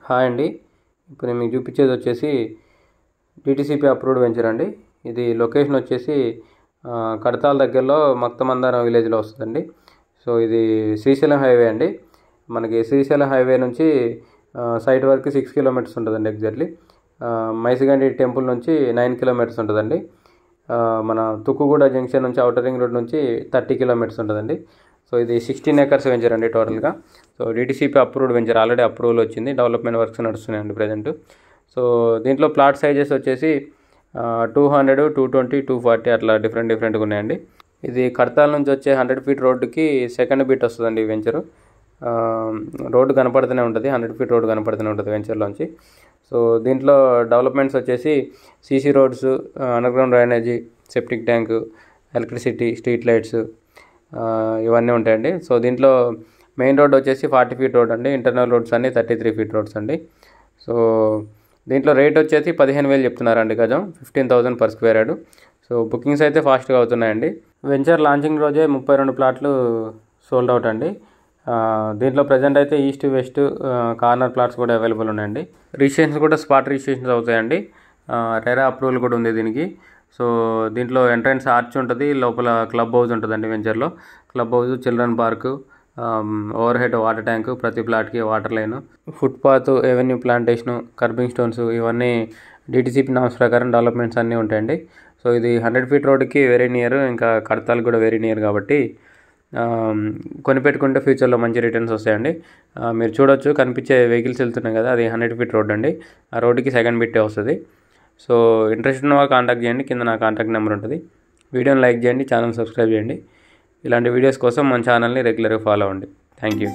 Hi అండి. ఇప్పుడు నేను మీకు చూపించేది వచ్చేసి డిటిసిపి అప్రూవ్డ్ వెంచర్ అండి. ఇది లొకేషన్ వచ్చేసి కడతాల దగ్గరలో మక్తమందారం విలేజ్లో వస్తుందండి. సో ఇది శ్రీశైలం హైవే అండి. మనకి శ్రీశైలం హైవే నుంచి సైట్ వరకు 6 కిలోమీటర్స్ ఉంటుందండి. ఎగ్జాక్ట్లీ మైసిగండి టెంపుల్ నుంచి 9 కిలోమీటర్స్ ఉంటుందండి. మన తుక్కుగూడ జంక్షన్ నుంచి ఔటర్ రింగ్ రోడ్ నుంచి 30 కిలోమీటర్స్ ఉంటుందండి. సో ఇది 16 ఎకర్స్ వెంచర్ అండి టోటల్గా. So DTCP approved venture, already approval వచ్చింది, డెవలప్మెంట్ వర్క్స్ నడుస్తున్నాయండి ప్రజెంట్. సో దీంట్లో ప్లాట్ సైజెస్ వచ్చేసి 200, 220, 240 అట్లా డిఫరెంట్గా ఉన్నాయండి. ఇది కడతాల నుంచి వచ్చే 100 ఫీట్ రోడ్డుకి సెకండ్ బిట్ వస్తుందండి ఈ వెంచరు. రోడ్డు కనపడుతూనే ఉంటుంది, 100 ఫీట్ రోడ్డు కనపడుతూనే ఉంటుంది వెంచర్లోంచి. సో దీంట్లో డెవలప్మెంట్స్ వచ్చేసి CC roads, underground drainage, septic tank, electricity, street lights ఇవన్నీ ఉంటాయండి. సో దీంట్లో మెయిన్ రోడ్ వచ్చేసి 40 ఫీట్ రోడ్ అండి. ఇంటర్నల్ రోడ్స్ అన్నీ 33 ఫీట్ రోడ్స్ అండి. సో దీంట్లో రేట్ వచ్చేసి 15,000 చెప్తున్నారండి గజం, 15,000 per square yard. So bookings అయితే ఫాస్ట్గా అవుతున్నాయండి. వెంచర్ లాంచింగ్ రోజే 32 ప్లాట్లు సోల్డ్ అవుట్ అండి. దీంట్లో ప్రజెంట్ అయితే ఈస్ట్ వెస్ట్ కార్నర్ ప్లాట్స్ కూడా అవైలబుల్ ఉన్నాయండి. రిజిస్ట్రేషన్స్ కూడా స్పాట్ రిజిస్ట్రేషన్స్ అవుతాయండి. రెరా అప్రూవల్ కూడా ఉంది దీనికి. సో దీంట్లో ఎంట్రన్స్ ఆర్చ్ ఉంటుంది, లోపల క్లబ్ హౌస్ ఉంటుందండి. వెంచర్లో club house, children park, overhead water tank, ప్రతి ప్లాట్కి water line, footpath, avenue plantation, curbing stones ఇవన్నీ డిటిసిపి నామ్స్ ప్రకారం డెవలప్మెంట్స్ అన్నీ ఉంటాయండి. సో ఇది 100 ఫీట్ రోడ్డుకి వెరీ నియర్, ఇంకా కడతాలకు కూడా వెరీ నియర్ కాబట్టి కొనిపెట్టుకుంటే ఫ్యూచర్లో మంచి రిటర్న్స్ వస్తాయండి. మీరు చూడొచ్చు, కనిపించే వెహికల్స్ వెళ్తున్నాయి కదా, అది 100 ఫీట్ రోడ్ అండి. ఆ రోడ్డుకి సెకండ్ బిట్టే వస్తుంది. సో ఇంట్రెస్ట్ ఉన్న వాళ్ళు కాంటాక్ట్ చేయండి, కింద నా కాంటాక్ట్ నెంబర్ ఉంటుంది. వీడియోని లైక్ చేయండి, ఛానల్ సబ్స్క్రైబ్ చేయండి. ఇలాంటి వీడియోస్ కోసం మన ఛానల్ని రెగ్యులర్గా ఫాలో అవ్వండి. Thank you.